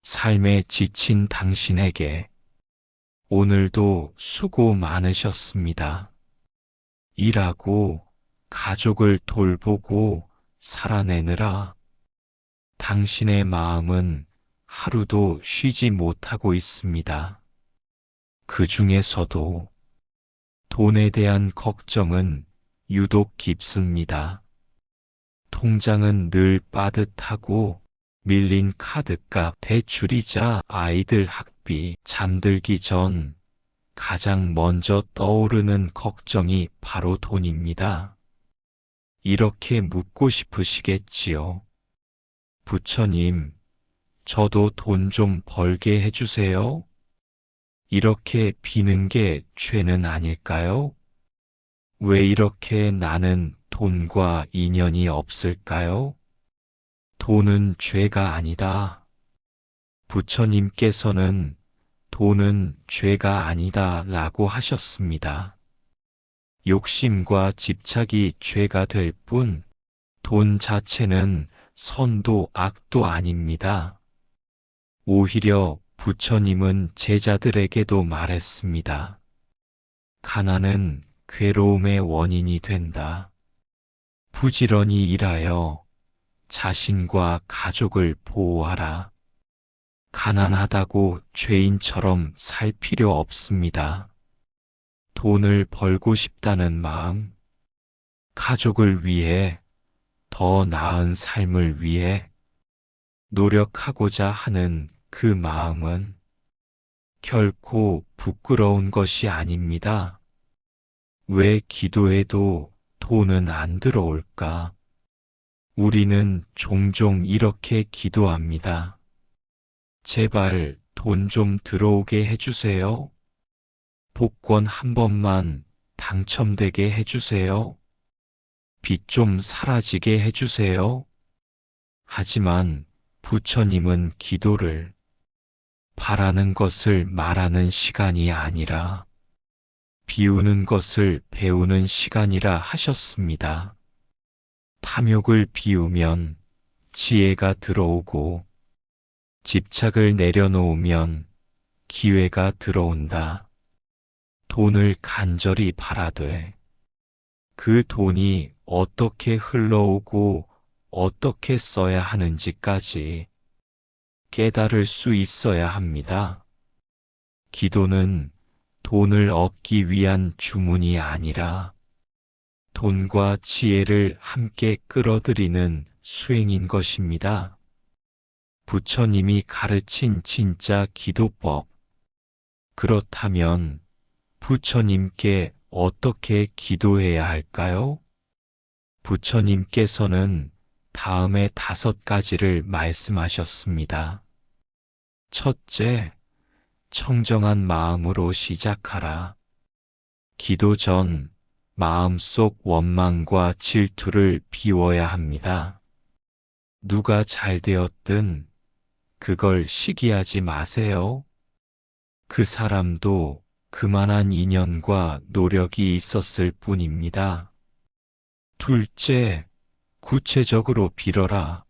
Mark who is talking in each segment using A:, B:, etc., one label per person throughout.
A: 삶에 지친 당신에게 오늘도 수고 많으셨습니다. 일하고 가족을 돌보고 살아내느라 당신의 마음은 하루도 쉬지 못하고 있습니다. 그 중에서도 돈에 대한 걱정은 유독 깊습니다. 통장은 늘 빠듯하고 밀린 카드값, 대출이자 아이들 학비, 잠들기 전 가장 먼저 떠오르는 걱정이 바로 돈입니다. 이렇게 묻고 싶으시겠지요. 부처님, 저도 돈 좀 벌게 해주세요. 이렇게 비는 게 죄는 아닐까요? 왜 이렇게 나는 돈과 인연이 없을까요? 돈은 죄가 아니다. 부처님께서는 돈은 죄가 아니다 라고 하셨습니다. 욕심과 집착이 죄가 될 뿐, 돈 자체는 선도 악도 아닙니다. 오히려 부처님은 제자들에게도 말했습니다. 가난은 괴로움의 원인이 된다. 부지런히 일하여 자신과 가족을 보호하라. 가난하다고 죄인처럼 살 필요 없습니다. 돈을 벌고 싶다는 마음, 가족을 위해, 더 나은 삶을 위해 노력하고자 하는 그 마음은 결코 부끄러운 것이 아닙니다. 왜 기도해도 돈은 안 들어올까? 우리는 종종 이렇게 기도합니다. 제발 돈 좀 들어오게 해주세요. 복권 한 번만 당첨되게 해주세요. 빚 좀 사라지게 해주세요. 하지만 부처님은 기도를 바라는 것을 말하는 시간이 아니라 비우는 것을 배우는 시간이라 하셨습니다. 탐욕을 비우면 지혜가 들어오고 집착을 내려놓으면 기회가 들어온다. 돈을 간절히 바라되 그 돈이 어떻게 흘러오고 어떻게 써야 하는지까지 깨달을 수 있어야 합니다. 기도는 돈을 얻기 위한 주문이 아니라 돈과 지혜를 함께 끌어들이는 수행인 것입니다. 부처님이 가르친 진짜 기도법. 그렇다면 부처님께 어떻게 기도해야 할까요? 부처님께서는 다음에 5가지를 말씀하셨습니다. 첫째, 청정한 마음으로 시작하라. 기도 전 마음속 원망과 질투를 비워야 합니다. 누가 잘 되었든 그걸 시기하지 마세요. 그 사람도 그만한 인연과 노력이 있었을 뿐입니다. 둘째, 구체적으로 빌어라.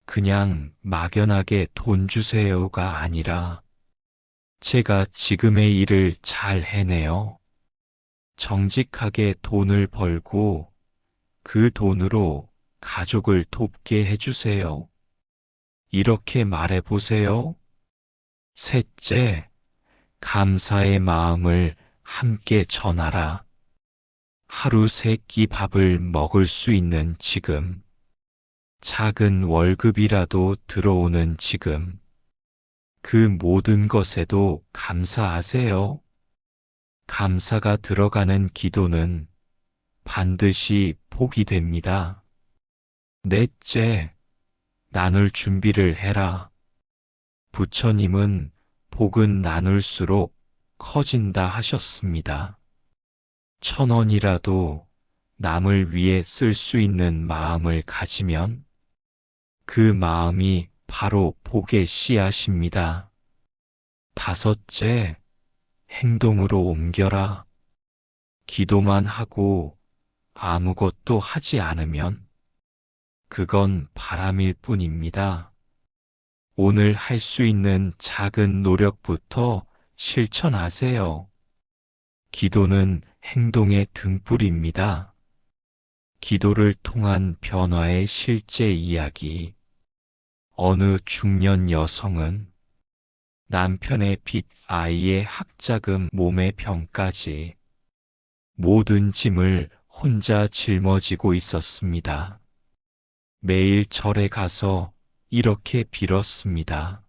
A: 그냥 막연하게 돈 주세요가 아니라 제가 지금의 일을 잘 해내요. 정직하게 돈을 벌고 그 돈으로 가족을 돕게 해주세요. 이렇게 말해보세요. 셋째, 감사의 마음을 함께 전하라. 하루 3끼 밥을 먹을 수 있는 지금, 작은 월급이라도 들어오는 지금, 그 모든 것에도 감사하세요. 감사가 들어가는 기도는 반드시 복이 됩니다. 넷째, 나눌 준비를 해라. 부처님은 복은 나눌수록 커진다 하셨습니다. 1,000원이라도 남을 위해 쓸 수 있는 마음을 가지면 그 마음이 바로 복의 씨앗입니다. 다섯째, 행동으로 옮겨라. 기도만 하고 아무것도 하지 않으면 그건 바람일 뿐입니다. 오늘 할 수 있는 작은 노력부터 실천하세요. 기도는 행동의 등불입니다. 기도를 통한 변화의 실제 이야기. 어느 중년 여성은 남편의 빚, 아이의 학자금, 몸의 병까지 모든 짐을 혼자 짊어지고 있었습니다. 매일 절에 가서 이렇게 빌었습니다.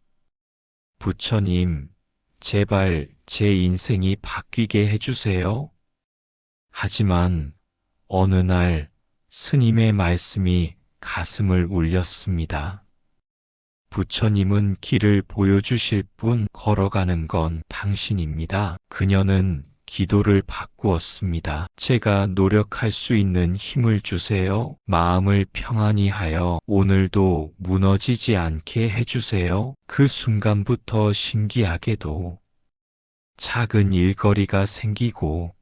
A: 부처님, 제발 제 인생이 바뀌게 해주세요. 하지만 어느 날 스님의 말씀이 가슴을 울렸습니다. 부처님은 길을 보여주실 뿐 걸어가는 건 당신입니다. 그녀는 기도를 바꾸었습니다. 제가 노력할 수 있는 힘을 주세요. 마음을 평안히 하여 오늘도 무너지지 않게 해주세요. 그 순간부터 신기하게도 작은 일거리가 생기고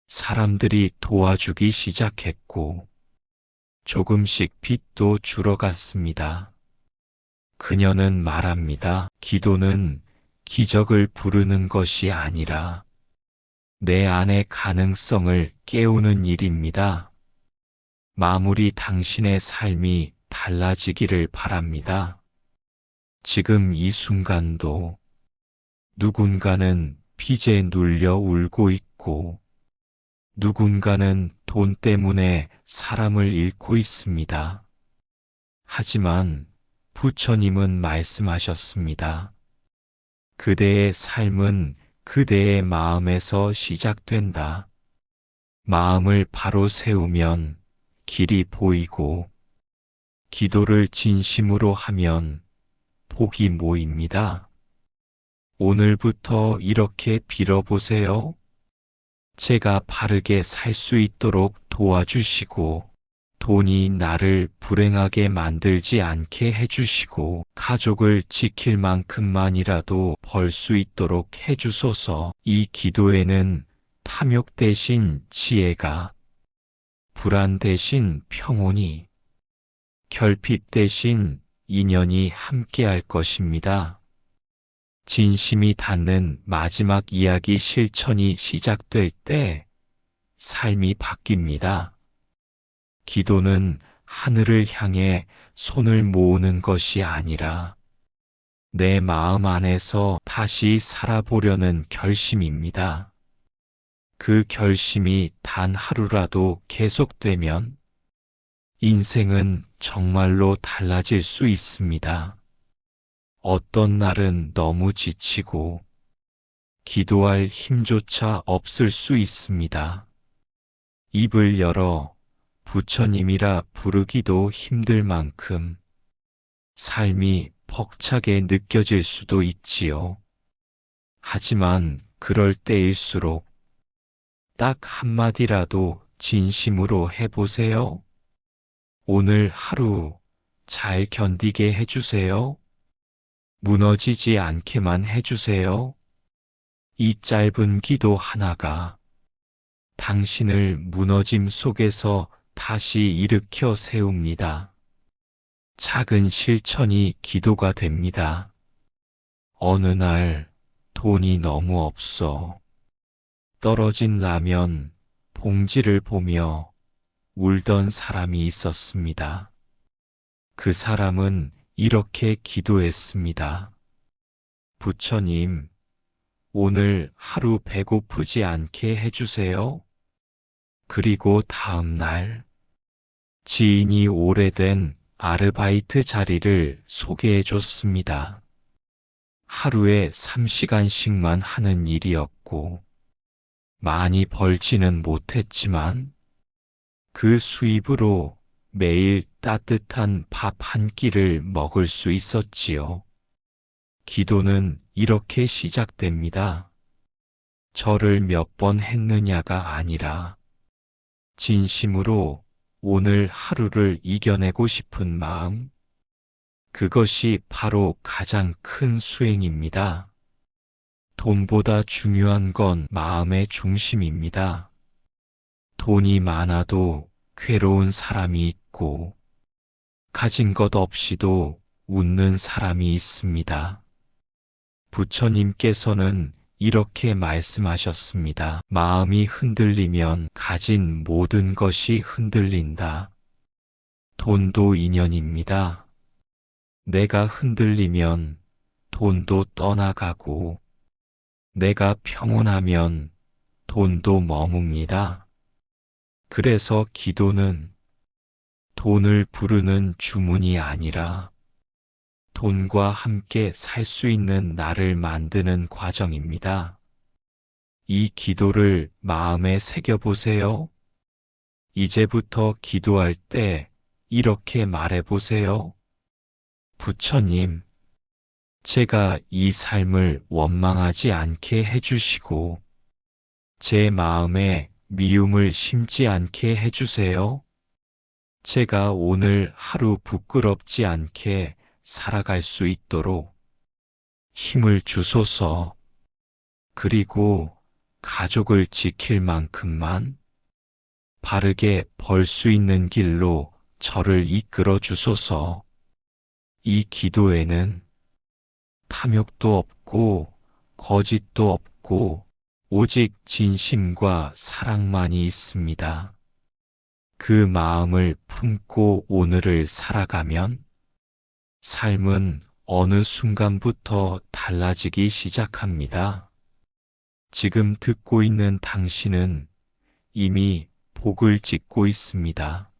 A: 사람들이 도와주기 시작했고 조금씩 빚도 줄어갔습니다. 그녀는 말합니다. 기도는 기적을 부르는 것이 아니라 내 안의 가능성을 깨우는 일입니다. 마무리 당신의 삶이 달라지기를 바랍니다. 지금 이 순간도 누군가는 빚에 눌려 울고 있고 누군가는 돈 때문에 사람을 잃고 있습니다. 하지만 부처님은 말씀하셨습니다. 그대의 삶은 그대의 마음에서 시작된다. 마음을 바로 세우면 길이 보이고, 기도를 진심으로 하면 복이 모입니다. 오늘부터 이렇게 빌어보세요. 제가 바르게 살 수 있도록 도와주시고, 돈이 나를 불행하게 만들지 않게 해주시고 가족을 지킬 만큼만이라도 벌 수 있도록 해주소서. 이 기도에는 탐욕 대신 지혜가, 불안 대신 평온이, 결핍 대신 인연이 함께할 것입니다. 진심이 닿는 마지막 이야기 실천이 시작될 때 삶이 바뀝니다. 기도는 하늘을 향해 손을 모으는 것이 아니라 내 마음 안에서 다시 살아보려는 결심입니다. 그 결심이 단 하루라도 계속되면 인생은 정말로 달라질 수 있습니다. 어떤 날은 너무 지치고 기도할 힘조차 없을 수 있습니다. 입을 열어 부처님이라 부르기도 힘들 만큼 삶이 벅차게 느껴질 수도 있지요. 하지만 그럴 때일수록 딱 한마디라도 진심으로 해보세요. 오늘 하루 잘 견디게 해주세요. 무너지지 않게만 해주세요. 이 짧은 기도 하나가 당신을 무너짐 속에서 다시 일으켜 세웁니다. 작은 실천이 기도가 됩니다. 어느 날 돈이 너무 없어 떨어진 라면 봉지를 보며 울던 사람이 있었습니다. 그 사람은 이렇게 기도했습니다. 부처님, 오늘 하루 배고프지 않게 해주세요. 그리고 다음 날 지인이 오래된 아르바이트 자리를 소개해 줬습니다. 하루에 3시간씩만 하는 일이었고 많이 벌지는 못했지만 그 수입으로 매일 따뜻한 밥 한 끼를 먹을 수 있었지요. 기도는 이렇게 시작됩니다. 절을 몇 번 했느냐가 아니라 진심으로 오늘 하루를 이겨내고 싶은 마음, 그것이 바로 가장 큰 수행입니다. 돈보다 중요한 건 마음의 중심입니다. 돈이 많아도 괴로운 사람이 있고, 가진 것 없이도 웃는 사람이 있습니다. 부처님께서는 이렇게 말씀하셨습니다. 마음이 흔들리면 가진 모든 것이 흔들린다. 돈도 인연입니다. 내가 흔들리면 돈도 떠나가고, 내가 평온하면 돈도 머뭅니다. 그래서 기도는 돈을 부르는 주문이 아니라 돈과 함께 살 수 있는 나를 만드는 과정입니다. 이 기도를 마음에 새겨보세요. 이제부터 기도할 때 이렇게 말해보세요. 부처님, 제가 이 삶을 원망하지 않게 해주시고, 제 마음에 미움을 심지 않게 해주세요. 제가 오늘 하루 부끄럽지 않게 살아갈 수 있도록 힘을 주소서. 그리고 가족을 지킬 만큼만 바르게 벌 수 있는 길로 저를 이끌어 주소서. 이 기도에는 탐욕도 없고 거짓도 없고 오직 진심과 사랑만이 있습니다. 그 마음을 품고 오늘을 살아가면 삶은 어느 순간부터 달라지기 시작합니다. 지금 듣고 있는 당신은 이미 복을 짓고 있습니다.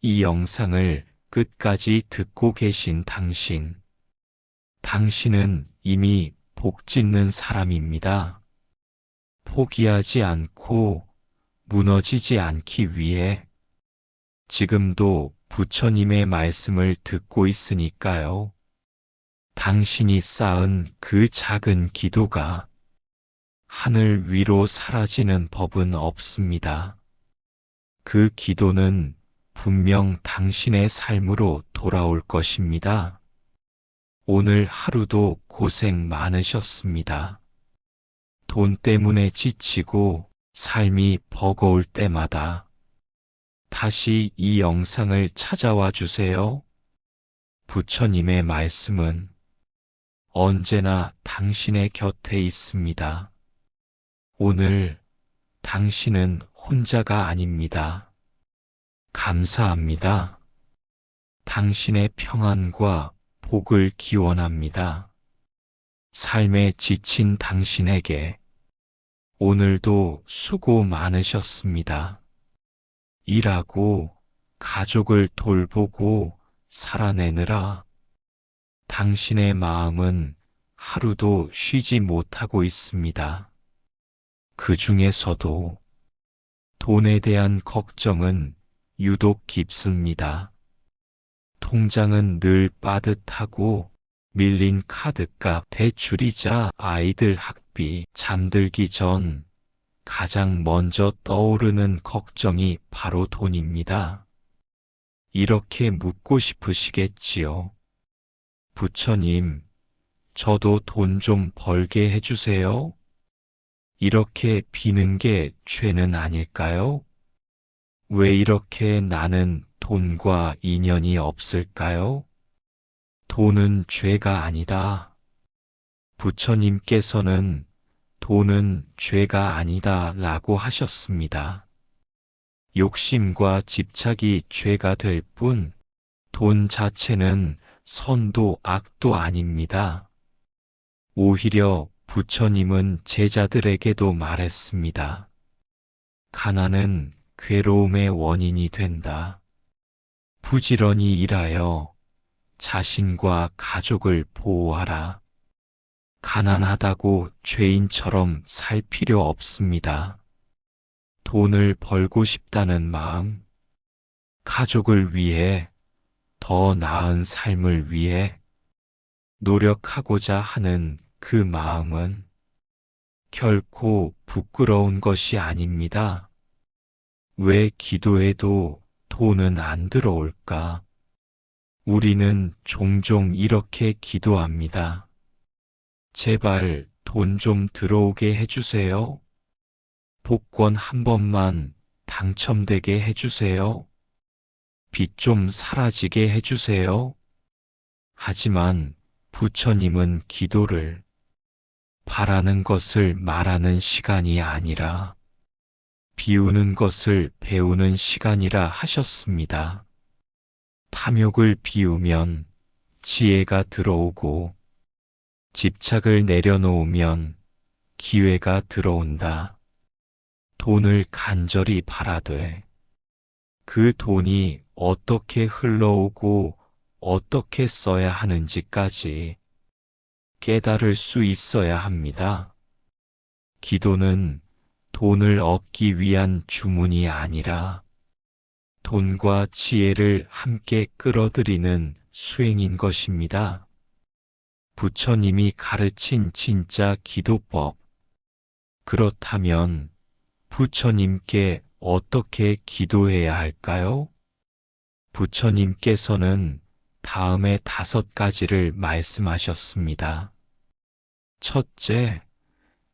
A: 이 영상을 끝까지 듣고 계신 당신은 이미 복 짓는 사람입니다. 포기하지 않고 무너지지 않기 위해 지금도 부처님의 말씀을 듣고 있으니까요. 당신이 쌓은 그 작은 기도가 하늘 위로 사라지는 법은 없습니다. 그 기도는 분명 당신의 삶으로 돌아올 것입니다. 오늘 하루도 고생 많으셨습니다. 돈 때문에 지치고 삶이 버거울 때마다 다시 이 영상을 찾아와 주세요. 부처님의 말씀은 언제나 당신의 곁에 있습니다. 오늘 당신은 혼자가 아닙니다. 감사합니다. 당신의 평안과 복을 기원합니다. 삶에 지친 당신에게 오늘도 수고 많으셨습니다. 일하고 가족을 돌보고 살아내느라 당신의 마음은 하루도 쉬지 못하고 있습니다. 그 중에서도 돈에 대한 걱정은 유독 깊습니다. 통장은 늘 빠듯하고 밀린 카드값, 대출이자 아이들 학비, 잠들기 전 가장 먼저 떠오르는 걱정이 바로 돈입니다. 이렇게 묻고 싶으시겠지요. 부처님, 저도 돈 좀 벌게 해주세요. 이렇게 비는 게 죄는 아닐까요? 왜 이렇게 나는 돈과 인연이 없을까요? 돈은 죄가 아니다. 부처님께서는 돈은 죄가 아니다 라고 하셨습니다. 욕심과 집착이 죄가 될 뿐, 돈 자체는 선도 악도 아닙니다. 오히려 부처님은 제자들에게도 말했습니다. 가난은 괴로움의 원인이 된다. 부지런히 일하여 자신과 가족을 보호하라. 가난하다고 죄인처럼 살 필요 없습니다. 돈을 벌고 싶다는 마음, 가족을 위해, 더 나은 삶을 위해 노력하고자 하는 그 마음은 결코 부끄러운 것이 아닙니다. 왜 기도해도 돈은 안 들어올까? 우리는 종종 이렇게 기도합니다. 제발 돈 좀 들어오게 해주세요. 복권 한 번만 당첨되게 해주세요. 빚 좀 사라지게 해주세요. 하지만 부처님은 기도를 바라는 것을 말하는 시간이 아니라 비우는 것을 배우는 시간이라 하셨습니다. 탐욕을 비우면 지혜가 들어오고 집착을 내려놓으면 기회가 들어온다. 돈을 간절히 바라되 그 돈이 어떻게 흘러오고 어떻게 써야 하는지까지 깨달을 수 있어야 합니다. 기도는 돈을 얻기 위한 주문이 아니라 돈과 지혜를 함께 끌어들이는 수행인 것입니다. 부처님이 가르친 진짜 기도법. 그렇다면 부처님께 어떻게 기도해야 할까요? 부처님께서는 다음에 5가지를 말씀하셨습니다. 첫째,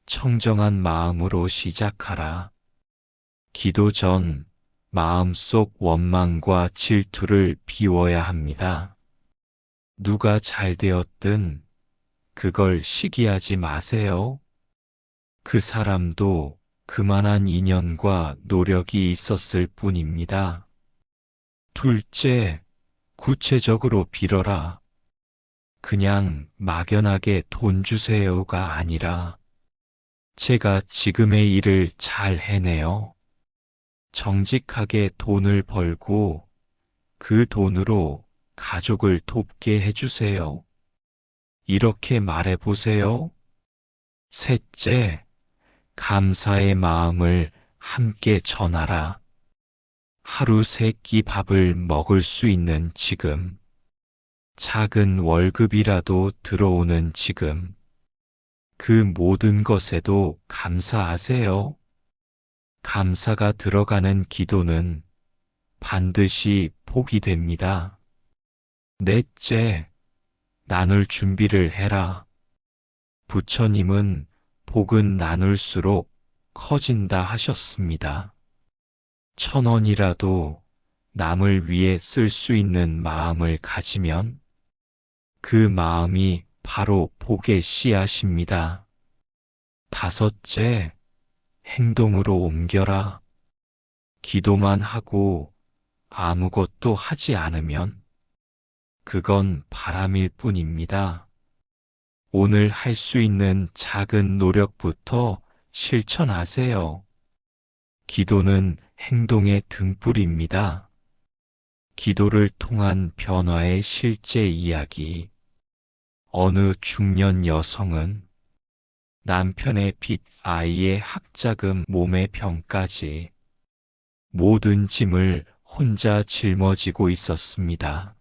A: 청정한 마음으로 시작하라. 기도 전 마음속 원망과 질투를 비워야 합니다. 누가 잘 되었든 그걸 시기하지 마세요. 그 사람도 그만한 인연과 노력이 있었을 뿐입니다. 둘째, 구체적으로 빌어라. 그냥 막연하게 돈 주세요가 아니라 제가 지금의 일을 잘 해내요. 정직하게 돈을 벌고 그 돈으로 가족을 돕게 해주세요. 이렇게 말해보세요. 셋째, 감사의 마음을 함께 전하라. 하루 3끼 밥을 먹을 수 있는 지금, 작은 월급이라도 들어오는 지금, 그 모든 것에도 감사하세요. 감사가 들어가는 기도는 반드시 복이 됩니다. 넷째, 나눌 준비를 해라. 부처님은 복은 나눌수록 커진다 하셨습니다. 1,000원이라도 남을 위해 쓸 수 있는 마음을 가지면 그 마음이 바로 복의 씨앗입니다. 다섯째, 행동으로 옮겨라. 기도만 하고 아무것도 하지 않으면 그건 바람일 뿐입니다. 오늘 할 수 있는 작은 노력부터 실천하세요. 기도는 행동의 등불입니다. 기도를 통한 변화의 실제 이야기. 어느 중년 여성은 남편의 빚, 아이의 학자금, 몸의 병까지 모든 짐을 혼자 짊어지고 있었습니다.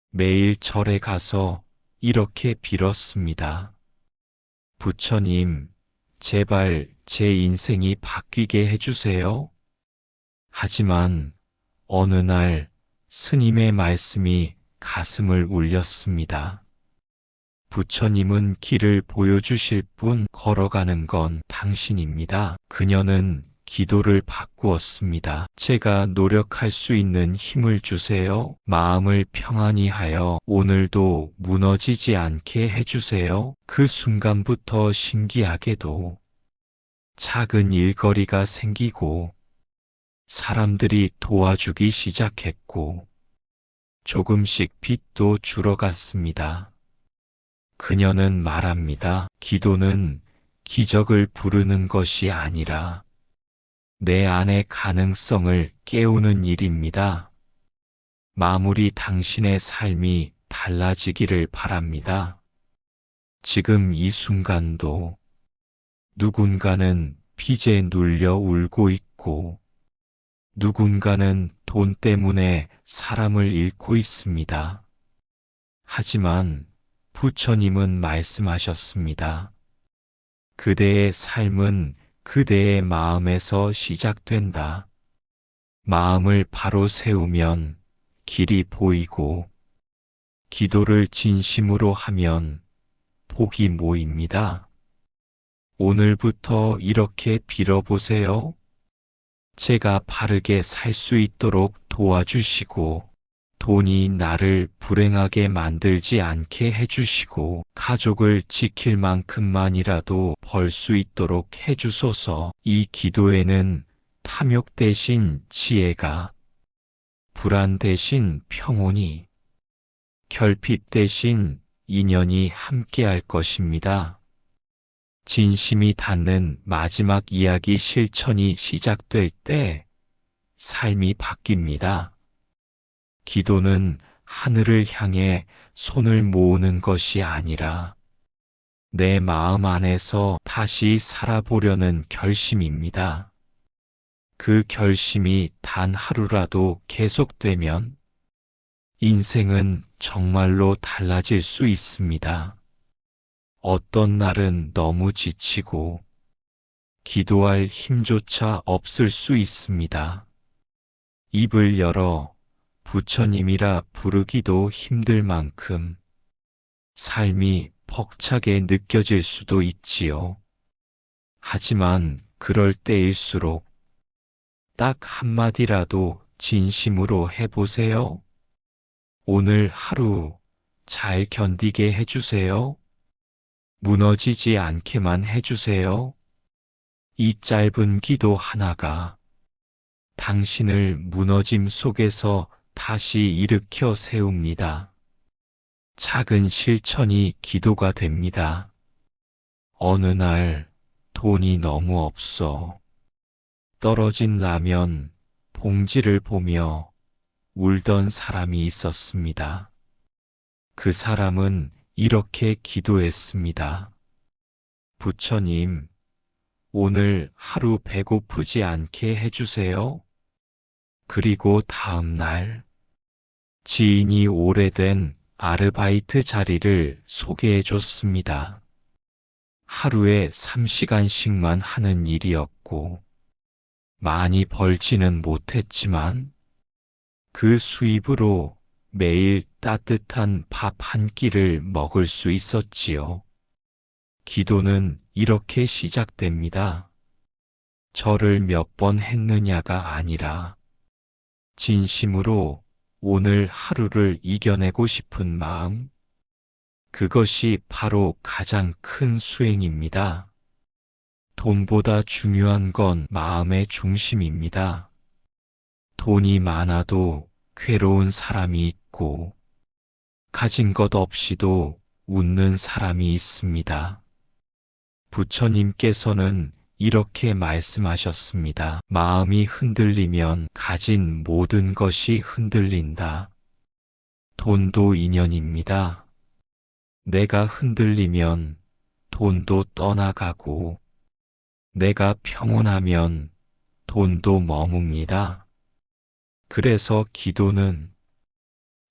A: 매일 절에 가서 이렇게 빌었습니다. 부처님, 제발 제 인생이 바뀌게 해주세요. 하지만 어느 날 스님의 말씀이 가슴을 울렸습니다. 부처님은 길을 보여주실 뿐 걸어가는 건 당신입니다. 그녀는 기도를 바꾸었습니다. 제가 노력할 수 있는 힘을 주세요. 마음을 평안히 하여 오늘도 무너지지 않게 해주세요. 그 순간부터 신기하게도 작은 일거리가 생기고 사람들이 도와주기 시작했고 조금씩 빚도 줄어갔습니다. 그녀는 말합니다. 기도는 기적을 부르는 것이 아니라 내 안의 가능성을 깨우는 일입니다. 마무리 당신의 삶이 달라지기를 바랍니다. 지금 이 순간도 누군가는 빚에 눌려 울고 있고 누군가는 돈 때문에 사람을 잃고 있습니다. 하지만 부처님은 말씀하셨습니다. 그대의 삶은 그대의 마음에서 시작된다. 마음을 바로 세우면 길이 보이고 기도를 진심으로 하면 복이 모입니다. 오늘부터 이렇게 빌어보세요. 제가 바르게 살 수 있도록 도와주시고 돈이 나를 불행하게 만들지 않게 해주시고 가족을 지킬 만큼만이라도 벌 수 있도록 해주소서. 이 기도에는 탐욕 대신 지혜가, 불안 대신 평온이, 결핍 대신 인연이 함께할 것입니다. 진심이 닿는 마지막 이야기 실천이 시작될 때 삶이 바뀝니다. 기도는 하늘을 향해 손을 모으는 것이 아니라 내 마음 안에서 다시 살아보려는 결심입니다. 그 결심이 단 하루라도 계속되면 인생은 정말로 달라질 수 있습니다. 어떤 날은 너무 지치고 기도할 힘조차 없을 수 있습니다. 입을 열어 부처님이라 부르기도 힘들 만큼 삶이 벅차게 느껴질 수도 있지요. 하지만 그럴 때일수록 딱 한마디라도 진심으로 해보세요. 오늘 하루 잘 견디게 해주세요. 무너지지 않게만 해주세요. 이 짧은 기도 하나가 당신을 무너짐 속에서 다시 일으켜 세웁니다. 작은 실천이 기도가 됩니다. 어느 날 돈이 너무 없어. 떨어진 라면 봉지를 보며 울던 사람이 있었습니다. 그 사람은 이렇게 기도했습니다. 부처님, 오늘 하루 배고프지 않게 해주세요. 그리고 다음 날 지인이 오래된 아르바이트 자리를 소개해 줬습니다. 하루에 3시간씩만 하는 일이었고 많이 벌지는 못했지만 그 수입으로 매일 따뜻한 밥 한 끼를 먹을 수 있었지요. 기도는 이렇게 시작됩니다. 절을 몇 번 했느냐가 아니라 진심으로 오늘 하루를 이겨내고 싶은 마음, 그것이 바로 가장 큰 수행입니다. 돈보다 중요한 건 마음의 중심입니다. 돈이 많아도 괴로운 사람이 있고, 가진 것 없이도 웃는 사람이 있습니다. 부처님께서는 이렇게 말씀하셨습니다. 마음이 흔들리면 가진 모든 것이 흔들린다. 돈도 인연입니다. 내가 흔들리면 돈도 떠나가고, 내가 평온하면 돈도 머뭅니다. 그래서 기도는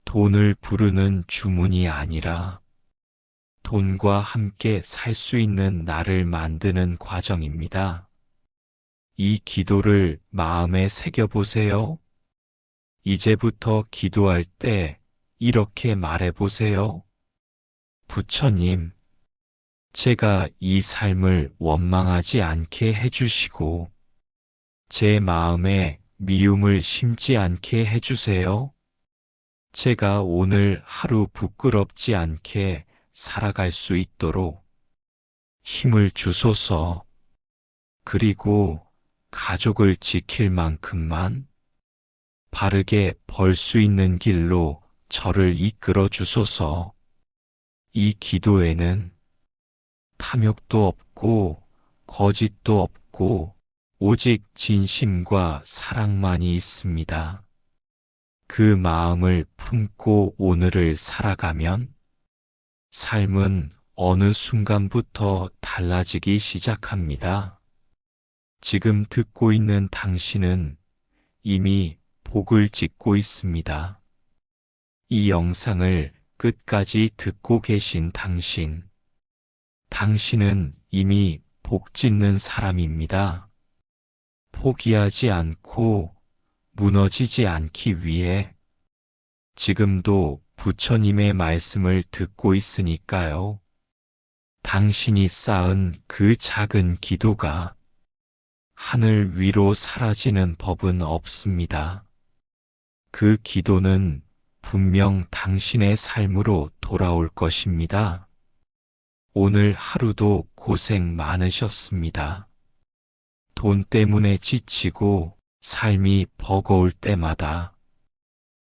A: 돈을 부르는 주문이 아니라 돈과 함께 살 수 있는 나를 만드는 과정입니다. 이 기도를 마음에 새겨보세요. 이제부터 기도할 때 이렇게 말해보세요. 부처님, 제가 이 삶을 원망하지 않게 해주시고 제 마음에 미움을 심지 않게 해주세요. 제가 오늘 하루 부끄럽지 않게 살아갈 수 있도록 힘을 주소서. 그리고 가족을 지킬 만큼만 바르게 벌 수 있는 길로 저를 이끌어 주소서. 이 기도에는 탐욕도 없고 거짓도 없고 오직 진심과 사랑만이 있습니다. 그 마음을 품고 오늘을 살아가면 삶은 어느 순간부터 달라지기 시작합니다. 지금 듣고 있는 당신은 이미 복을 짓고 있습니다. 이 영상을 끝까지 듣고 계신 당신은 이미 복 짓는 사람입니다. 포기하지 않고 무너지지 않기 위해 지금도 부처님의 말씀을 듣고 있으니까요. 당신이 쌓은 그 작은 기도가 하늘 위로 사라지는 법은 없습니다. 그 기도는 분명 당신의 삶으로 돌아올 것입니다. 오늘 하루도 고생 많으셨습니다. 돈 때문에 지치고 삶이 버거울 때마다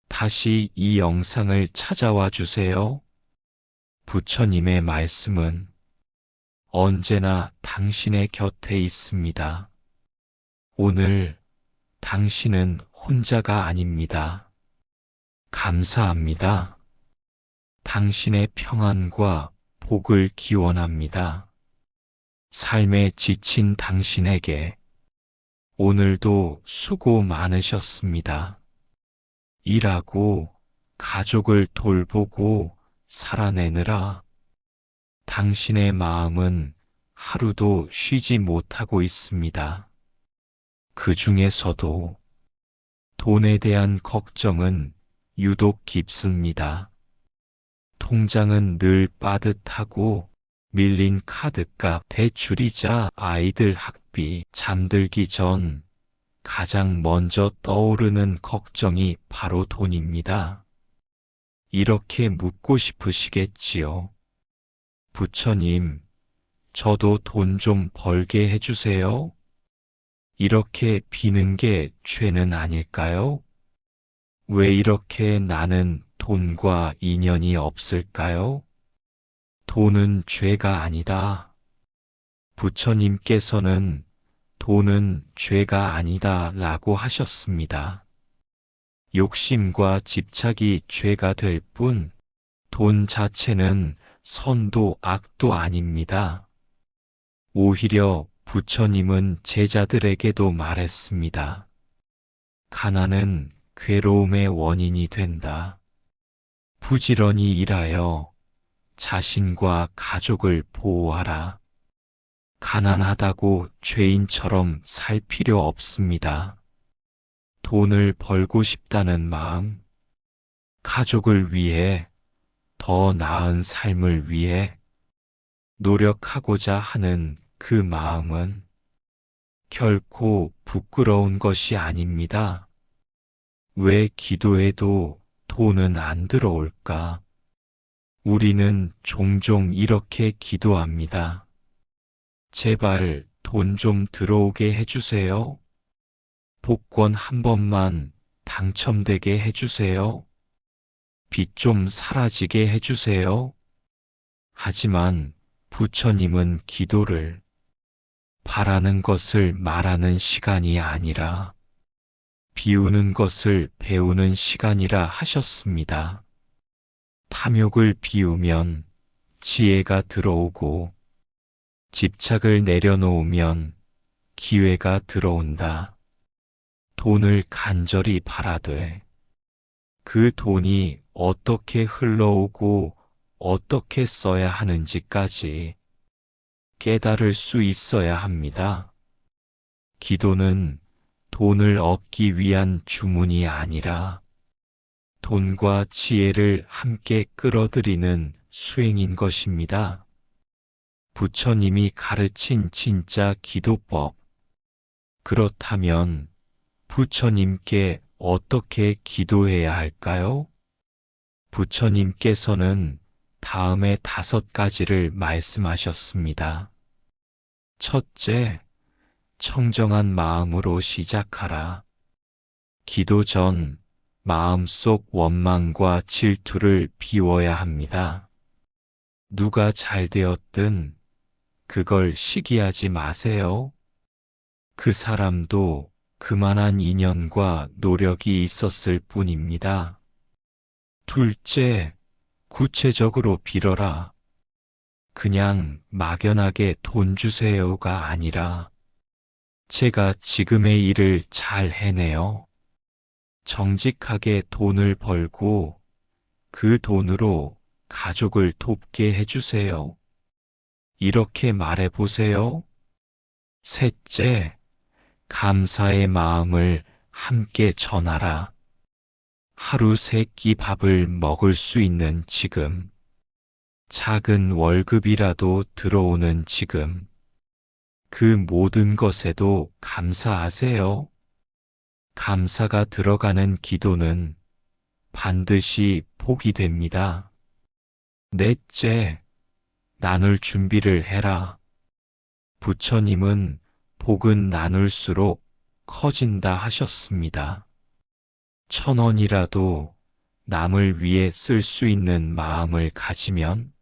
A: 다시 이 영상을 찾아와 주세요. 부처님의 말씀은 언제나 당신의 곁에 있습니다. 오늘 당신은 혼자가 아닙니다. 감사합니다. 당신의 평안과 복을 기원합니다. 삶에 지친 당신에게 오늘도 수고 많으셨습니다. 일하고 가족을 돌보고 살아내느라 당신의 마음은 하루도 쉬지 못하고 있습니다. 그 중에서도 돈에 대한 걱정은 유독 깊습니다. 통장은 늘 빠듯하고 밀린 카드값, 대출이자 아이들 학비, 잠들기 전 가장 먼저 떠오르는 걱정이 바로 돈입니다. 이렇게 묻고 싶으시겠지요. 부처님, 저도 돈 좀 벌게 해주세요. 이렇게 비는 게 죄는 아닐까요? 왜 이렇게 나는 돈과 인연이 없을까요? 돈은 죄가 아니다. 부처님께서는 돈은 죄가 아니다 라고 하셨습니다. 욕심과 집착이 죄가 될 뿐, 돈 자체는 선도 악도 아닙니다. 오히려 부처님은 제자들에게도 말했습니다. 가난은 괴로움의 원인이 된다. 부지런히 일하여 자신과 가족을 보호하라. 가난하다고 죄인처럼 살 필요 없습니다. 돈을 벌고 싶다는 마음, 가족을 위해, 더 나은 삶을 위해 노력하고자 하는 그 마음은 결코 부끄러운 것이 아닙니다. 왜 기도해도 돈은 안 들어올까? 우리는 종종 이렇게 기도합니다. 제발 돈 좀 들어오게 해주세요. 복권 한 번만 당첨되게 해주세요. 빚 좀 사라지게 해주세요. 하지만 부처님은 기도를 바라는 것을 말하는 시간이 아니라 비우는 것을 배우는 시간이라 하셨습니다. 탐욕을 비우면 지혜가 들어오고 집착을 내려놓으면 기회가 들어온다. 돈을 간절히 바라되 그 돈이 어떻게 흘러오고 어떻게 써야 하는지까지 깨달을 수 있어야 합니다. 기도는 돈을 얻기 위한 주문이 아니라 돈과 지혜를 함께 끌어들이는 수행인 것입니다. 부처님이 가르친 진짜 기도법. 그렇다면 부처님께 어떻게 기도해야 할까요? 부처님께서는 다음에 5가지를 말씀하셨습니다. 첫째, 청정한 마음으로 시작하라. 기도 전 마음속 원망과 질투를 비워야 합니다. 누가 잘 되었든 그걸 시기하지 마세요. 그 사람도 그만한 인연과 노력이 있었을 뿐입니다. 둘째, 구체적으로 빌어라. 그냥 막연하게 돈 주세요가 아니라 제가 지금의 일을 잘 해내요. 정직하게 돈을 벌고 그 돈으로 가족을 돕게 해주세요. 이렇게 말해보세요. 셋째, 감사의 마음을 함께 전하라. 하루 3끼 밥을 먹을 수 있는 지금, 작은 월급이라도 들어오는 지금, 그 모든 것에도 감사하세요. 감사가 들어가는 기도는 반드시 복이 됩니다. 넷째, 나눌 준비를 해라. 부처님은 복은 나눌수록 커진다 하셨습니다. 1,000원이라도 남을 위해 쓸 수 있는 마음을 가지면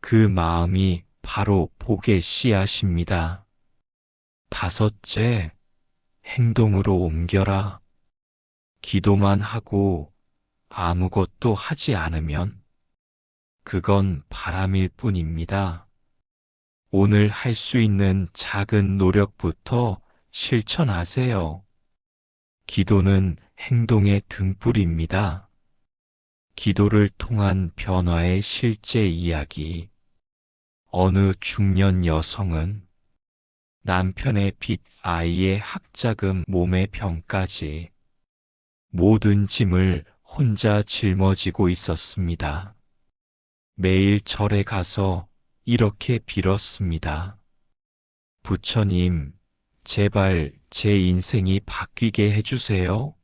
A: 그 마음이 바로 복의 씨앗입니다. 다섯째, 행동으로 옮겨라. 기도만 하고 아무것도 하지 않으면 그건 바람일 뿐입니다. 오늘 할 수 있는 작은 노력부터 실천하세요. 기도는 행동의 등불입니다. 기도를 통한 변화의 실제 이야기. 어느 중년 여성은 남편의 빚, 아이의 학자금, 몸의 병까지 모든 짐을 혼자 짊어지고 있었습니다. 매일 절에 가서 이렇게 빌었습니다. 부처님, 제발 제 인생이 바뀌게 해주세요.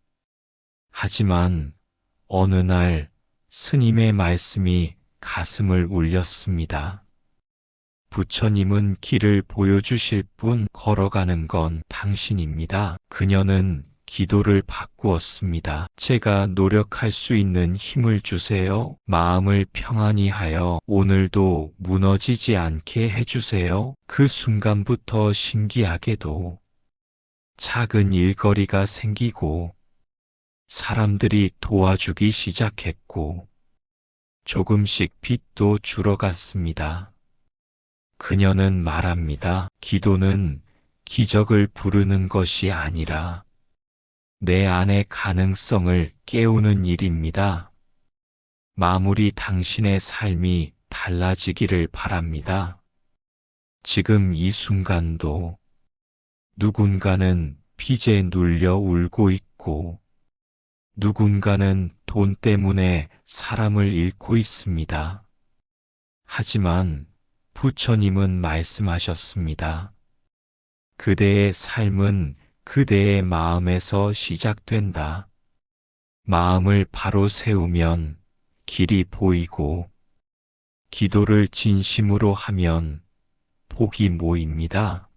A: 하지만 어느 날 스님의 말씀이 가슴을 울렸습니다. 부처님은 길을 보여주실 뿐 걸어가는 건 당신입니다. 그녀는 기도를 바꾸었습니다. 제가 노력할 수 있는 힘을 주세요. 마음을 평안히 하여 오늘도 무너지지 않게 해주세요. 그 순간부터 신기하게도 작은 일거리가 생기고 사람들이 도와주기 시작했고 조금씩 빚도 줄어갔습니다. 그녀는 말합니다. 기도는 기적을 부르는 것이 아니라 내 안의 가능성을 깨우는 일입니다. 마무리 당신의 삶이 달라지기를 바랍니다. 지금 이 순간도 누군가는 빚에 눌려 울고 있고 누군가는 돈 때문에 사람을 잃고 있습니다. 하지만 부처님은 말씀하셨습니다. 그대의 삶은 그대의 마음에서 시작된다. 마음을 바로 세우면 길이 보이고 기도를 진심으로 하면 복이 모입니다.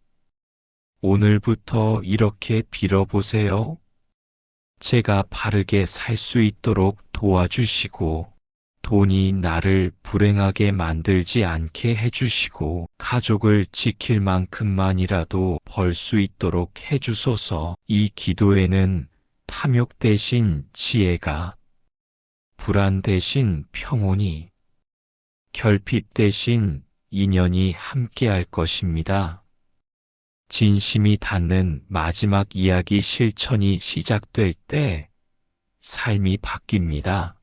A: 오늘부터 이렇게 빌어보세요. 제가 바르게 살 수 있도록 도와주시고 돈이 나를 불행하게 만들지 않게 해주시고 가족을 지킬 만큼만이라도 벌 수 있도록 해주소서. 이 기도에는 탐욕 대신 지혜가, 불안 대신 평온이, 결핍 대신 인연이 함께할 것입니다. 진심이 닿는 마지막 이야기 실천이 시작될 때 삶이 바뀝니다.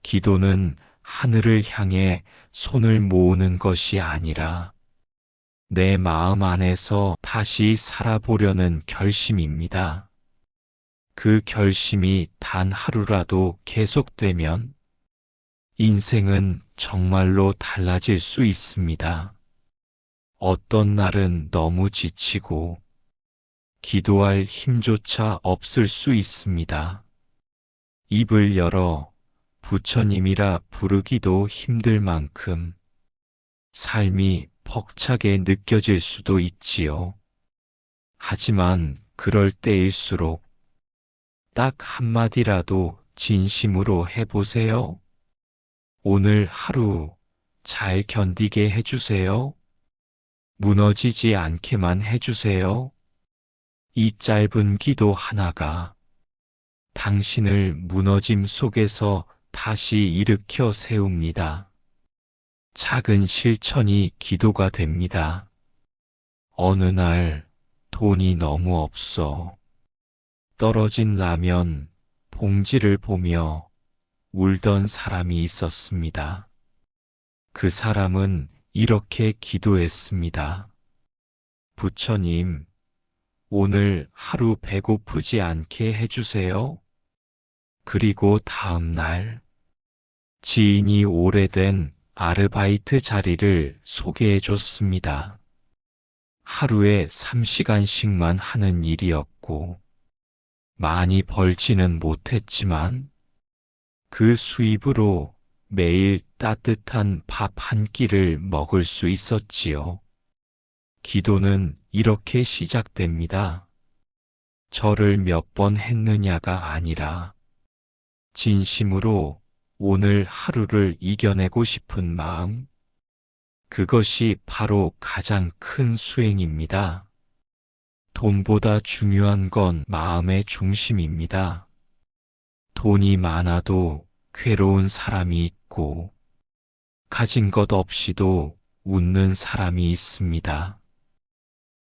A: 기도는 하늘을 향해 손을 모으는 것이 아니라 내 마음 안에서 다시 살아보려는 결심입니다. 그 결심이 단 하루라도 계속되면 인생은 정말로 달라질 수 있습니다. 어떤 날은 너무 지치고 기도할 힘조차 없을 수 있습니다. 입을 열어 부처님이라 부르기도 힘들 만큼 삶이 벅차게 느껴질 수도 있지요. 하지만 그럴 때일수록 딱 한마디라도 진심으로 해보세요. 오늘 하루 잘 견디게 해주세요. 무너지지 않게만 해주세요. 이 짧은 기도 하나가 당신을 무너짐 속에서 다시 일으켜 세웁니다. 작은 실천이 기도가 됩니다. 어느 날 돈이 너무 없어 떨어진 라면 봉지를 보며 울던 사람이 있었습니다. 그 사람은 이렇게 기도했습니다. 부처님, 오늘 하루 배고프지 않게 해주세요. 그리고 다음 날 지인이 오래된 아르바이트 자리를 소개해 줬습니다. 하루에 3시간씩만 하는 일이었고 많이 벌지는 못했지만 그 수입으로 매일 따뜻한 밥 한 끼를 먹을 수 있었지요. 기도는 이렇게 시작됩니다. 절을 몇 번 했느냐가 아니라 진심으로 오늘 하루를 이겨내고 싶은 마음, 그것이 바로 가장 큰 수행입니다. 돈보다 중요한 건 마음의 중심입니다. 돈이 많아도 괴로운 사람이 있고, 가진 것 없이도 웃는 사람이 있습니다.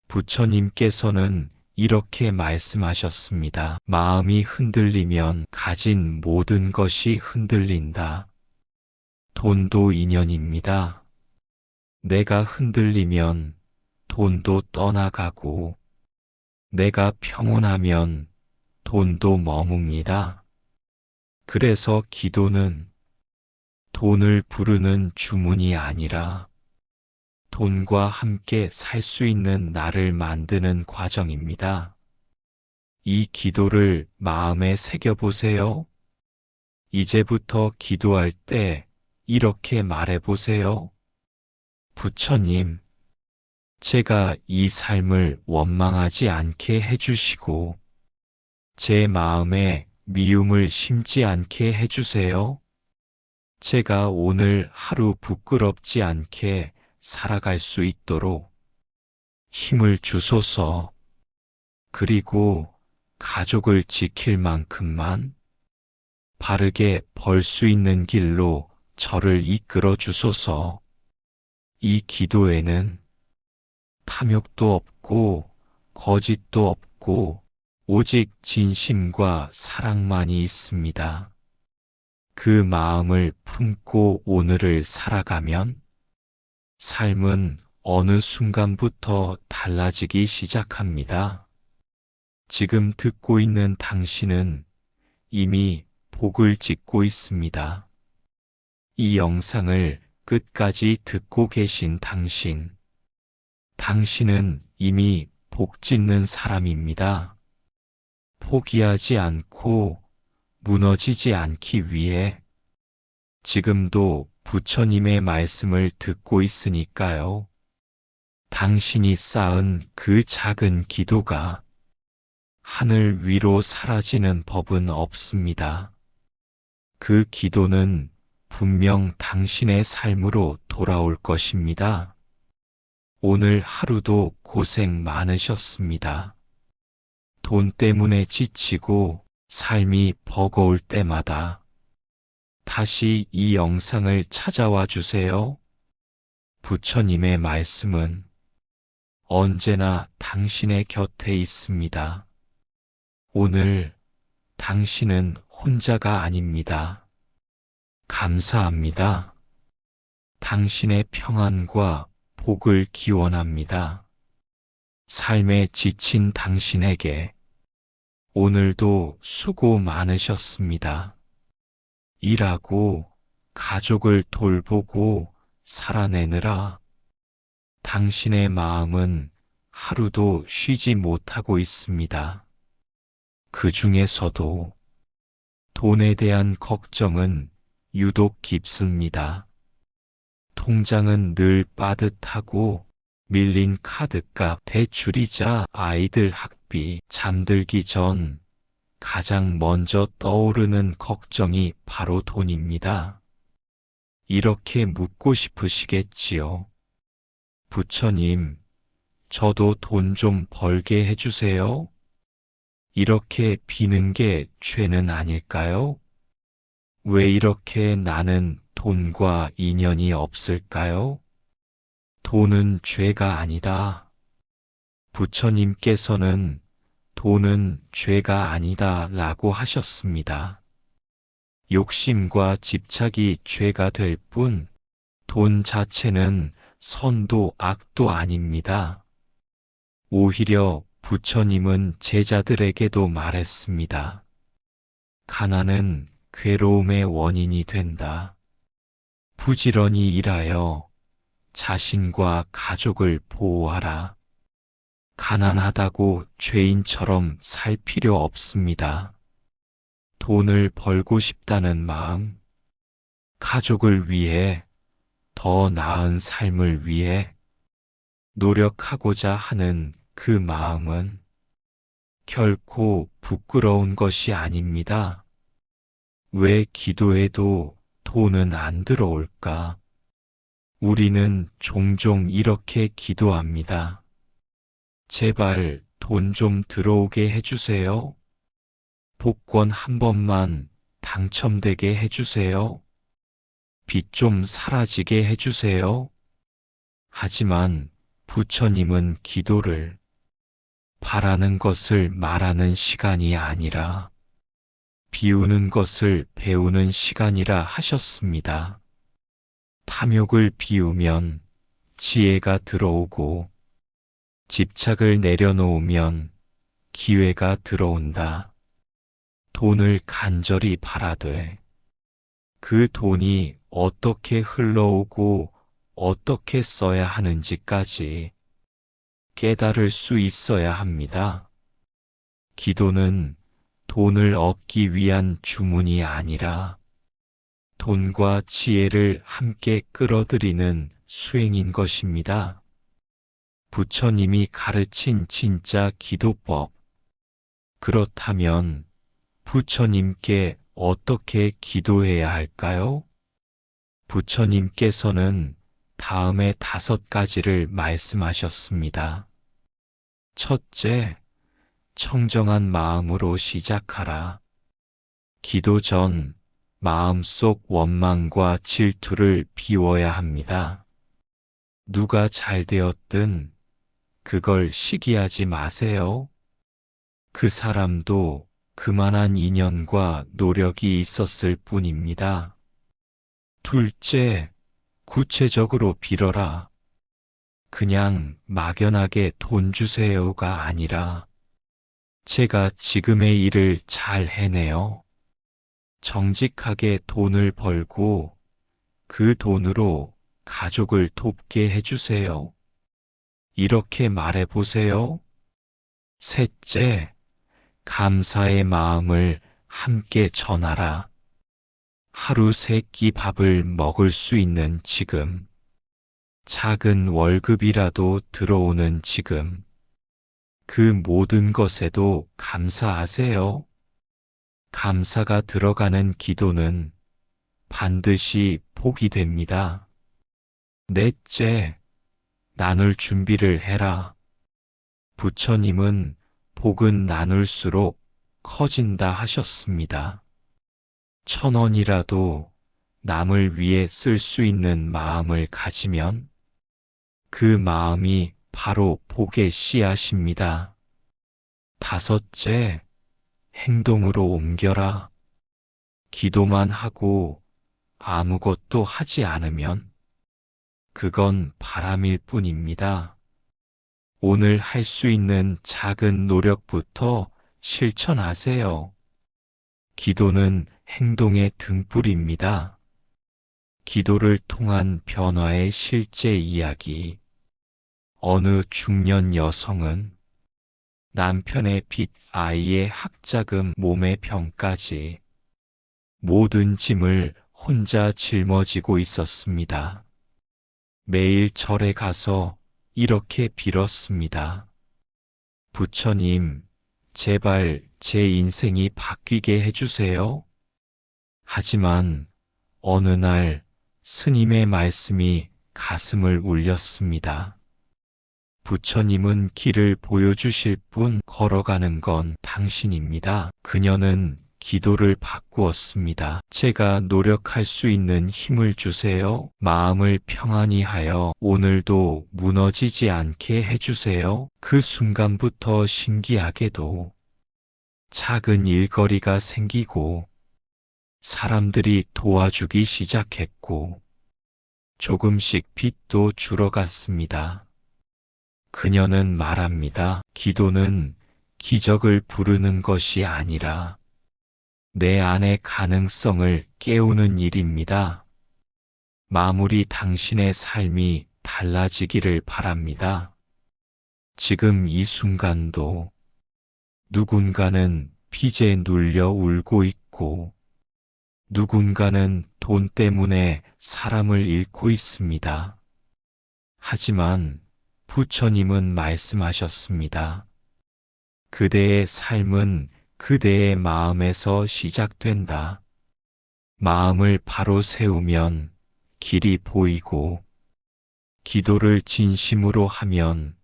A: 부처님께서는 이렇게 말씀하셨습니다. 마음이 흔들리면 가진 모든 것이 흔들린다. 돈도 인연입니다. 내가 흔들리면 돈도 떠나가고, 내가 평온하면 돈도 머뭅니다. 그래서 기도는 돈을 부르는 주문이 아니라 돈과 함께 살 수 있는 나를 만드는 과정입니다. 이 기도를 마음에 새겨보세요. 이제부터 기도할 때 이렇게 말해보세요. 부처님, 제가 이 삶을 원망하지 않게 해주시고, 제 마음에 미움을 심지 않게 해주세요. 제가 오늘 하루 부끄럽지 않게 살아갈 수 있도록 힘을 주소서. 그리고 가족을 지킬 만큼만 바르게 벌 수 있는 길로 저를 이끌어 주소서. 이 기도에는 탐욕도 없고 거짓도 없고 오직 진심과 사랑만이 있습니다. 그 마음을 품고 오늘을 살아가면 삶은 어느 순간부터 달라지기 시작합니다. 지금 듣고 있는 당신은 이미 복을 짓고 있습니다. 이 영상을 끝까지 듣고 계신 당신은 이미 복 짓는 사람입니다. 포기하지 않고 무너지지 않기 위해 지금도 부처님의 말씀을 듣고 있으니까요. 당신이 쌓은 그 작은 기도가 하늘 위로 사라지는 법은 없습니다. 그 기도는 분명 당신의 삶으로 돌아올 것입니다. 오늘 하루도 고생 많으셨습니다. 돈 때문에 지치고 삶이 버거울 때마다 다시 이 영상을 찾아와 주세요. 부처님의 말씀은 언제나 당신의 곁에 있습니다. 오늘 당신은 혼자가 아닙니다. 감사합니다. 당신의 평안과 복을 기원합니다. 삶에 지친 당신에게 오늘도 수고 많으셨습니다. 일하고 가족을 돌보고 살아내느라 당신의 마음은 하루도 쉬지 못하고 있습니다. 그 중에서도 돈에 대한 걱정은 유독 깊습니다. 통장은 늘 빠듯하고 밀린 카드값, 대출이자, 아이들 학비, 잠들기 전 가장 먼저 떠오르는 걱정이 바로 돈입니다. 이렇게 묻고 싶으시겠지요. 부처님, 저도 돈 좀 벌게 해주세요. 이렇게 비는 게 죄는 아닐까요? 왜 이렇게 나는 돈과 인연이 없을까요? 돈은 죄가 아니다. 부처님께서는 돈은 죄가 아니다 라고 하셨습니다. 욕심과 집착이 죄가 될 뿐, 돈 자체는 선도 악도 아닙니다. 오히려 부처님은 제자들에게도 말했습니다. 가난은 괴로움의 원인이 된다. 부지런히 일하여 자신과 가족을 보호하라. 가난하다고 죄인처럼 살 필요 없습니다. 돈을 벌고 싶다는 마음, 가족을 위해, 더 나은 삶을 위해 노력하고자 하는 그 마음은 결코 부끄러운 것이 아닙니다. 왜 기도해도 돈은 안 들어올까? 우리는 종종 이렇게 기도합니다. 제발 돈 좀 들어오게 해주세요. 복권 한 번만 당첨되게 해주세요. 빚 좀 사라지게 해주세요. 하지만 부처님은 기도를 바라는 것을 말하는 시간이 아니라 비우는 것을 배우는 시간이라 하셨습니다. 탐욕을 비우면 지혜가 들어오고 집착을 내려놓으면 기회가 들어온다. 돈을 간절히 바라되 그 돈이 어떻게 흘러오고 어떻게 써야 하는지까지 깨달을 수 있어야 합니다. 기도는 돈을 얻기 위한 주문이 아니라 돈과 지혜를 함께 끌어들이는 수행인 것입니다. 부처님이 가르친 진짜 기도법. 그렇다면 부처님께 어떻게 기도해야 할까요? 부처님께서는 다음에 5가지를 말씀하셨습니다. 첫째, 청정한 마음으로 시작하라. 기도 전 마음속 원망과 질투를 비워야 합니다. 누가 잘 되었든 그걸 시기하지 마세요. 그 사람도 그만한 인연과 노력이 있었을 뿐입니다. 둘째, 구체적으로 빌어라. 그냥 막연하게 돈 주세요가 아니라 제가 지금의 일을 잘 해내요. 정직하게 돈을 벌고 그 돈으로 가족을 돕게 해주세요. 이렇게 말해보세요. 셋째, 감사의 마음을 함께 전하라. 하루 3끼 밥을 먹을 수 있는 지금, 작은 월급이라도 들어오는 지금, 그 모든 것에도 감사하세요. 감사가 들어가는 기도는 반드시 복이 됩니다. 넷째, 나눌 준비를 해라. 부처님은 복은 나눌수록 커진다 하셨습니다. 1,000원이라도 남을 위해 쓸 수 있는 마음을 가지면 그 마음이 바로 복의 씨앗입니다. 다섯째, 행동으로 옮겨라. 기도만 하고 아무것도 하지 않으면 그건 바람일 뿐입니다. 오늘 할 수 있는 작은 노력부터 실천하세요. 기도는 행동의 등불입니다. 기도를 통한 변화의 실제 이야기. 어느 중년 여성은 남편의 빚, 아이의 학자금, 몸의 병까지 모든 짐을 혼자 짊어지고 있었습니다. 매일 절에 가서 이렇게 빌었습니다. 부처님, 제발 제 인생이 바뀌게 해주세요. 하지만 어느 날 스님의 말씀이 가슴을 울렸습니다. 부처님은 길을 보여주실 뿐 걸어가는 건 당신입니다. 그녀는 기도를 바꾸었습니다. 제가 노력할 수 있는 힘을 주세요. 마음을 평안히 하여 오늘도 무너지지 않게 해주세요. 그 순간부터 신기하게도 작은 일거리가 생기고 사람들이 도와주기 시작했고 조금씩 빚도 줄어갔습니다. 그녀는 말합니다. 기도는 기적을 부르는 것이 아니라 내 안의 가능성을 깨우는 일입니다. 마무리 당신의 삶이 달라지기를 바랍니다. 지금 이 순간도 누군가는 빚에 눌려 울고 있고 있고, 누군가는 돈 때문에 사람을 잃고 있습니다. 하지만 부처님은 말씀하셨습니다. 그대의 삶은 그대의 마음에서 시작된다. 마음을 바로 세우면 길이 보이고, 기도를 진심으로 하면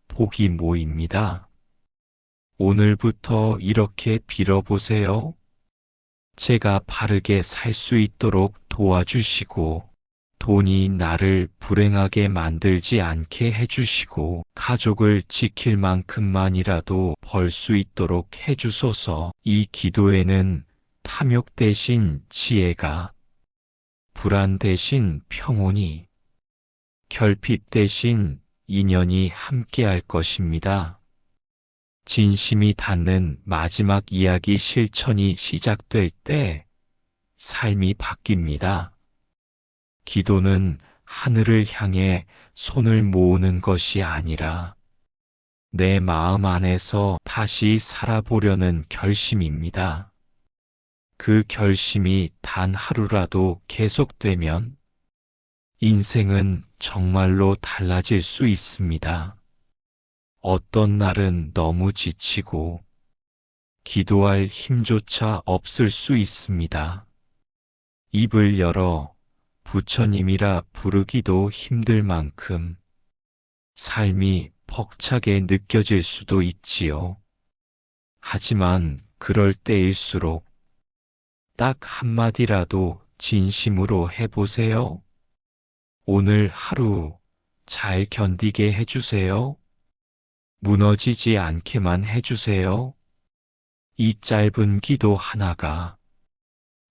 A: 복이 모입니다. 오늘부터 이렇게 빌어보세요. 제가 바르게 살 수 있도록 도와주시고, 돈이 나를 불행하게 만들지 않게 해주시고, 가족을 지킬 만큼만이라도 벌 수 있도록 해주소서. 이 기도에는 탐욕 대신 지혜가, 불안 대신 평온이, 결핍 대신 인연이 함께할 것입니다. 진심이 닿는 마지막 이야기 실천이 시작될 때 삶이 바뀝니다. 기도는 하늘을 향해 손을 모으는 것이 아니라 내 마음 안에서 다시 살아보려는 결심입니다. 그 결심이 단 하루라도 계속되면 인생은 정말로 달라질 수 있습니다. 어떤 날은 너무 지치고 기도할 힘조차 없을 수 있습니다. 입을 열어 부처님이라 부르기도 힘들 만큼 삶이 벅차게 느껴질 수도 있지요. 하지만 그럴 때일수록 딱 한마디라도 진심으로 해보세요. 오늘 하루 잘 견디게 해주세요. 무너지지 않게만 해주세요. 이 짧은 기도 하나가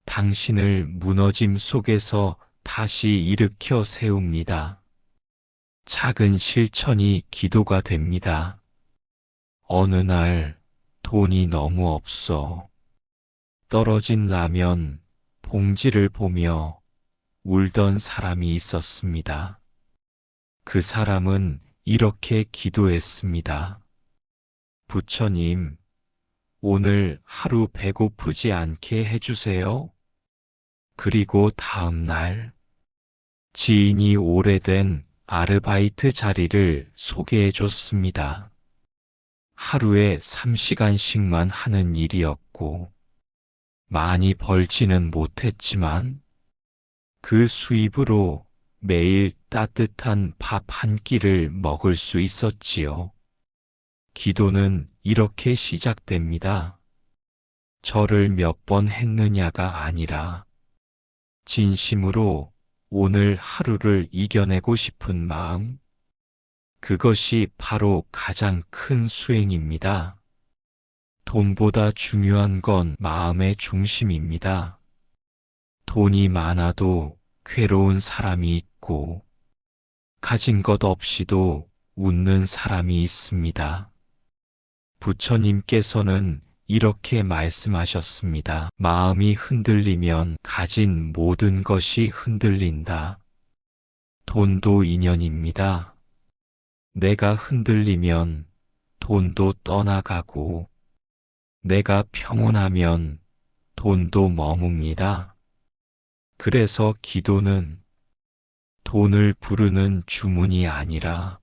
A: 당신을 무너짐 속에서 다시 일으켜 세웁니다. 작은 실천이 기도가 됩니다. 어느 날 돈이 너무 없어. 떨어진 라면 봉지를 보며 울던 사람이 있었습니다. 그 사람은 이렇게 기도했습니다. 부처님, 오늘 하루 배고프지 않게 해주세요. 그리고 다음 날, 지인이 오래된 아르바이트 자리를 소개해 줬습니다. 하루에 3시간씩만 하는 일이었고, 많이 벌지는 못했지만, 그 수입으로 매일 따뜻한 밥 한 끼를 먹을 수 있었지요. 기도는 이렇게 시작됩니다. 절을 몇 번 했느냐가 아니라 진심으로 오늘 하루를 이겨내고 싶은 마음, 그것이 바로 가장 큰 수행입니다. 돈보다 중요한 건 마음의 중심입니다. 돈이 많아도 괴로운 사람이 있고, 가진 것 없이도 웃는 사람이 있습니다. 부처님께서는 이렇게 말씀하셨습니다. 마음이 흔들리면 가진 모든 것이 흔들린다. 돈도 인연입니다. 내가 흔들리면 돈도 떠나가고, 내가 평온하면 돈도 머뭅니다. 그래서 기도는 돈을 부르는 주문이 아니라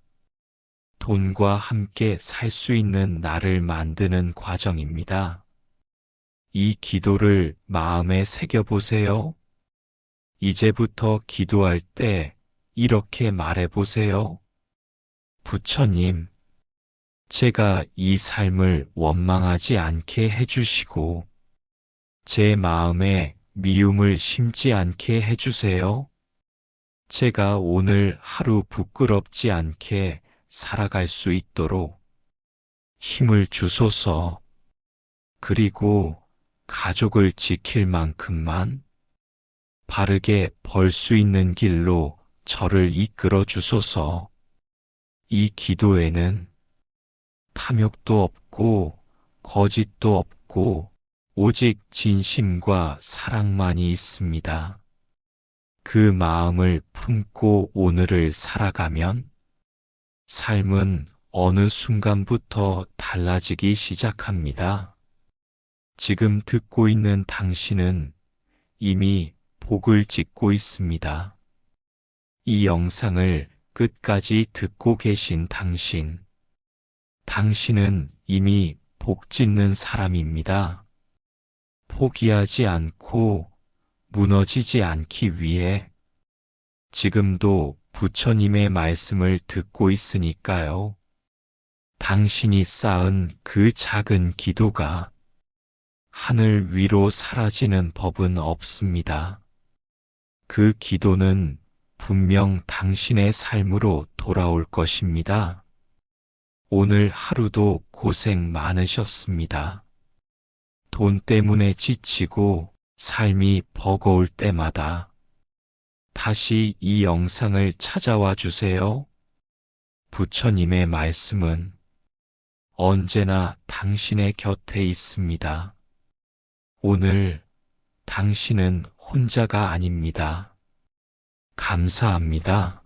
A: 돈과 함께 살 수 있는 나를 만드는 과정입니다. 이 기도를 마음에 새겨보세요. 이제부터 기도할 때 이렇게 말해보세요. 부처님, 제가 이 삶을 원망하지 않게 해주시고, 제 마음에 미움을 심지 않게 해주세요. 제가 오늘 하루 부끄럽지 않게 살아갈 수 있도록 힘을 주소서. 그리고 가족을 지킬 만큼만 바르게 벌 수 있는 길로 저를 이끌어 주소서. 이 기도에는 탐욕도 없고 거짓도 없고 오직 진심과 사랑만이 있습니다. 그 마음을 품고 오늘을 살아가면 삶은 어느 순간부터 달라지기 시작합니다. 지금 듣고 있는 당신은 이미 복을 짓고 있습니다. 이 영상을 끝까지 듣고 계신 당신은 이미 복 짓는 사람입니다. 포기하지 않고 무너지지 않기 위해 지금도 부처님의 말씀을 듣고 있으니까요. 당신이 쌓은 그 작은 기도가 하늘 위로 사라지는 법은 없습니다. 그 기도는 분명 당신의 삶으로 돌아올 것입니다. 오늘 하루도 고생 많으셨습니다. 돈 때문에 지치고 삶이 버거울 때마다 다시 이 영상을 찾아와 주세요. 부처님의 말씀은 언제나 당신의 곁에 있습니다. 오늘 당신은 혼자가 아닙니다. 감사합니다.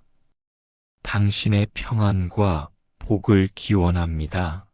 A: 당신의 평안과 복을 기원합니다.